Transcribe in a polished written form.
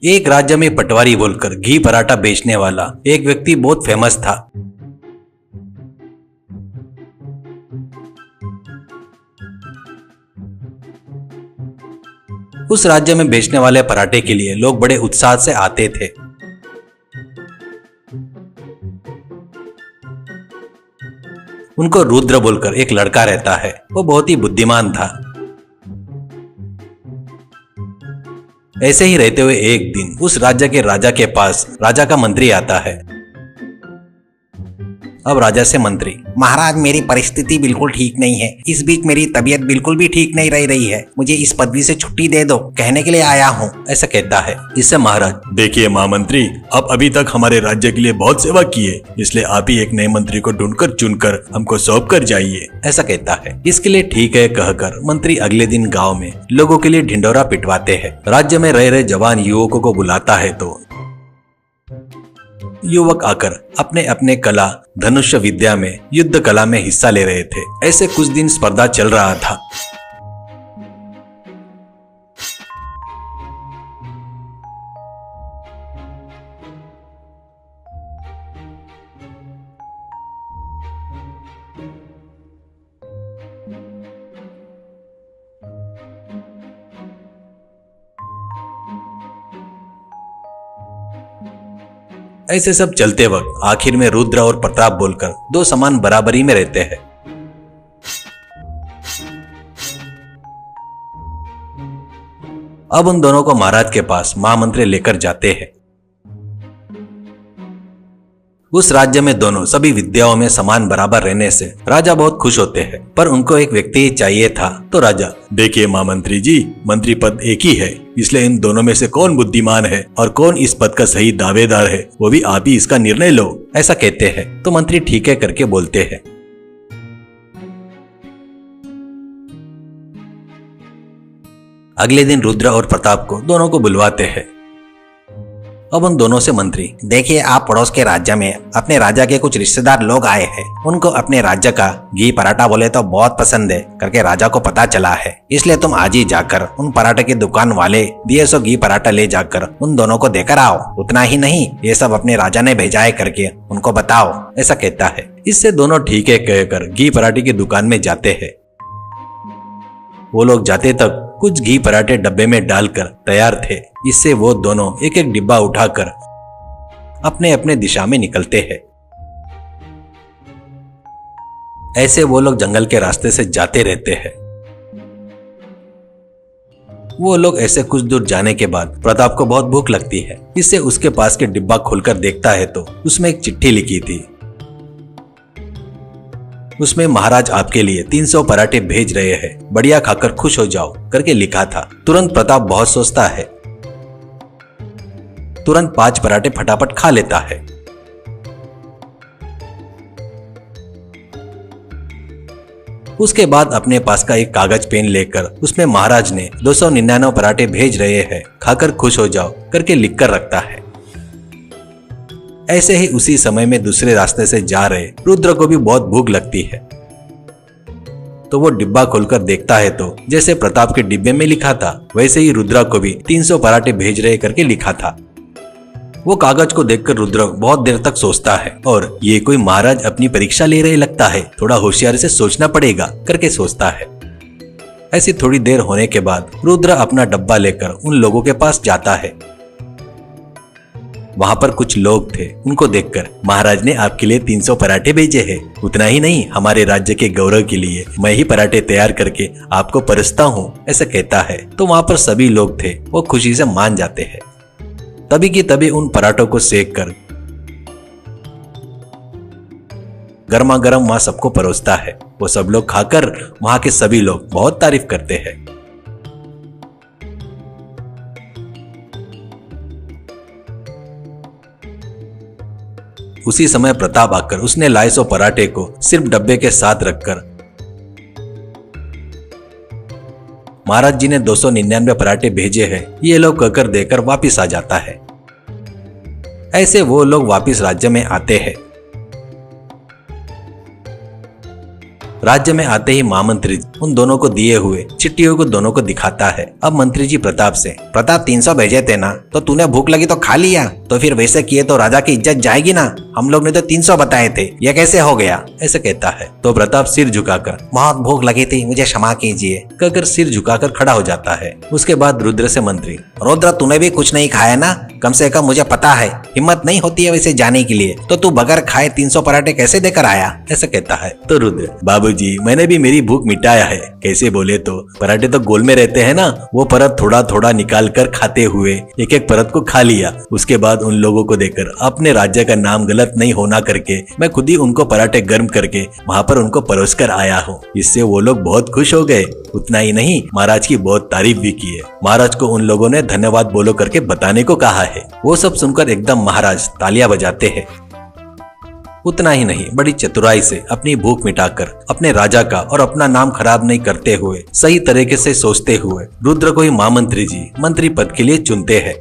एक राज्य में पटवारी बोलकर घी पराठा बेचने वाला एक व्यक्ति बहुत फेमस था। उस राज्य में बेचने वाले पराठे के लिए लोग बड़े उत्साह से आते थे। उनको रुद्र बोलकर एक लड़का रहता है। वो बहुत ही बुद्धिमान था। ऐसे ही रहते हुए एक दिन उस राज्य के राजा के पास राजा का मंत्री आता है। अब राजा से मंत्री, महाराज मेरी परिस्थिति बिल्कुल ठीक नहीं है। इस बीच मेरी तबीयत बिल्कुल भी ठीक नहीं रह रही है। मुझे इस पदवी से छुट्टी दे दो, कहने के लिए आया हूँ। ऐसा कहता है। इससे महाराज, देखिए महामंत्री, आप अभी तक हमारे राज्य के लिए बहुत सेवा की है, इसलिए आप ही एक नए मंत्री को ढूंढकर चुनकर हमको सौंप कर जाइए। ऐसा कहता है। इसके लिए ठीक है कहकर मंत्री अगले दिन गांव में लोगों के लिए ढिंडोरा पिटवाते हैं। राज्य में रह रहे जवान युवकों को बुलाता है तो युवक आकर अपने अपने कला धनुष विद्या में युद्ध कला में हिस्सा ले रहे थे। ऐसे कुछ दिन स्पर्धा चल रहा था। ऐसे सब चलते वक्त आखिर में रुद्र और प्रताप बोलकर दो समान बराबरी में रहते हैं। अब उन दोनों को महाराज के पास महामंत्री लेकर जाते हैं। उस राज्य में दोनों सभी विद्याओं में समान बराबर रहने से राजा बहुत खुश होते हैं, पर उनको एक व्यक्ति ही चाहिए था। तो राजा, देखिए महामंत्री जी, मंत्री पद एक ही है, इसलिए इन दोनों में से कौन बुद्धिमान है और कौन इस पद का सही दावेदार है, वो भी आप ही इसका निर्णय लो। ऐसा कहते हैं। तो मंत्री ठीक है करके बोलते हैं। अगले दिन रुद्र और प्रताप को दोनों को बुलवाते हैं। अब उन दोनों से मंत्री, देखिए आप पड़ोस के राज्य में अपने राजा के कुछ रिश्तेदार लोग आए हैं। उनको अपने राज्य का घी पराठा बोले तो बहुत पसंद है करके राजा को पता चला है। इसलिए तुम आज ही जाकर उन पराठे की दुकान वाले दिए सो घी पराठा ले जाकर उन दोनों को देकर आओ। उतना ही नहीं, ये सब अपने राजा ने भेजा है करके उनको बताओ। ऐसा कहता है। इससे दोनों ठीक है कहकर घी पराठे की दुकान में जाते हैं। वो लोग जाते तक कुछ घी पराठे डब्बे में डालकर तैयार थे। इससे वो दोनों एक एक डिब्बा उठाकर अपने अपने दिशा में निकलते हैं। ऐसे वो लोग जंगल के रास्ते से जाते रहते हैं। वो लोग ऐसे कुछ दूर जाने के बाद प्रताप को बहुत भूख लगती है। इससे उसके पास के डिब्बा खोलकर देखता है तो उसमें एक चिट्ठी लिखी थी। उसमें महाराज आपके लिए 300 पराठे भेज रहे हैं, बढ़िया खाकर खुश हो जाओ करके लिखा था। तुरंत प्रताप बहुत सोचता है। तुरंत 5 पराठे फटाफट खा लेता है। उसके बाद अपने पास का एक कागज पेन लेकर उसमें महाराज ने 299 पराठे भेज रहे हैं, खाकर खुश हो जाओ करके लिखकर रखता है। ऐसे ही उसी समय में दूसरे रास्ते से जा रहे रुद्र को भी बहुत भूख लगती है। तो वो डिब्बा खोलकर देखता है तो जैसे प्रताप के डिब्बे में लिखा था वैसे ही रुद्र को भी 300 पराठे भेज रहे करके लिखा था। वो कागज को देखकर रुद्र बहुत देर तक सोचता है और ये कोई महाराज अपनी परीक्षा ले रहे लगता है, थोड़ा होशियारी से सोचना पड़ेगा करके सोचता है। ऐसी थोड़ी देर होने के बाद रुद्र अपना डब्बा लेकर उन लोगों के पास जाता है। वहां पर कुछ लोग थे। उनको देखकर, महाराज ने आपके लिए 300 पराठे भेजे हैं। उतना ही नहीं, हमारे राज्य के गौरव के लिए मैं ही पराठे तैयार करके आपको परसता हूँ, ऐसा कहता है। तो वहां पर सभी लोग थे, वो खुशी से मान जाते हैं। तभी की तभी उन पराठों को सेक कर गर्मा गर्म वहां सबको परोसता है। वो सब लोग खाकर वहां के सभी लोग बहुत तारीफ करते हैं। उसी समय प्रताप आकर उसने लाए 100 पराठे को सिर्फ डब्बे के साथ रखकर महाराज जी ने 299 पराठे भेजे हैं, ये लोग कहकर देकर वापिस आ जाता है। ऐसे वो लोग वापिस राज्य में आते हैं। राज्य में आते ही महामंत्री उन दोनों को दिए हुए चिट्ठियों को दोनों को दिखाता है। अब मंत्री जी प्रताप से, प्रताप 300 भेजे थे ना, तो तूने भूख लगी तो खा लिया, तो फिर वैसे किए तो राजा की इज्जत जाएगी ना, हम लोग ने तो 300 बताए थे, ये कैसे हो गया, ऐसे कहता है। तो प्रताप सिर झुकाकर, बहुत भूख लगी थी, मुझे क्षमा कीजिए, कहकर सिर झुकाकर खड़ा हो जाता है। उसके बाद रुद्र से मंत्री, रुद्र तूने भी कुछ नहीं खाया ना, कम से कम मुझे पता है हिम्मत नहीं होती है वैसे जाने के लिए, तो तू बगैर खाए 300 पराठे कैसे देकर आया, ऐसा कहता है। तो रुद्र, बाबूजी मैंने भी मेरी भूख मिटाया है, कैसे बोले तो पराठे तो गोल में रहते हैं ना, वो परत थोड़ा थोड़ा निकाल कर खाते हुए एक एक परत को खा लिया। उसके बाद उन लोगों को देकर अपने राज्य का नाम गलत नहीं होना करके मैं खुद ही उनको पराठे गर्म करके वहाँ पर उनको परोस कर आया हूँ। इससे वो लोग बहुत खुश हो गए। उतना ही नहीं, महाराज की बहुत तारीफ भी की है। महाराज को उन लोगों ने धन्यवाद बोलो करके बताने को कहा है। वो सब सुनकर एकदम महाराज तालियां बजाते हैं। उतना ही नहीं, बड़ी चतुराई से अपनी भूख मिटाकर अपने राजा का और अपना नाम खराब नहीं करते हुए सही तरीके से सोचते हुए रुद्र को ही महामंत्री जी मंत्री पद के लिए चुनते हैं।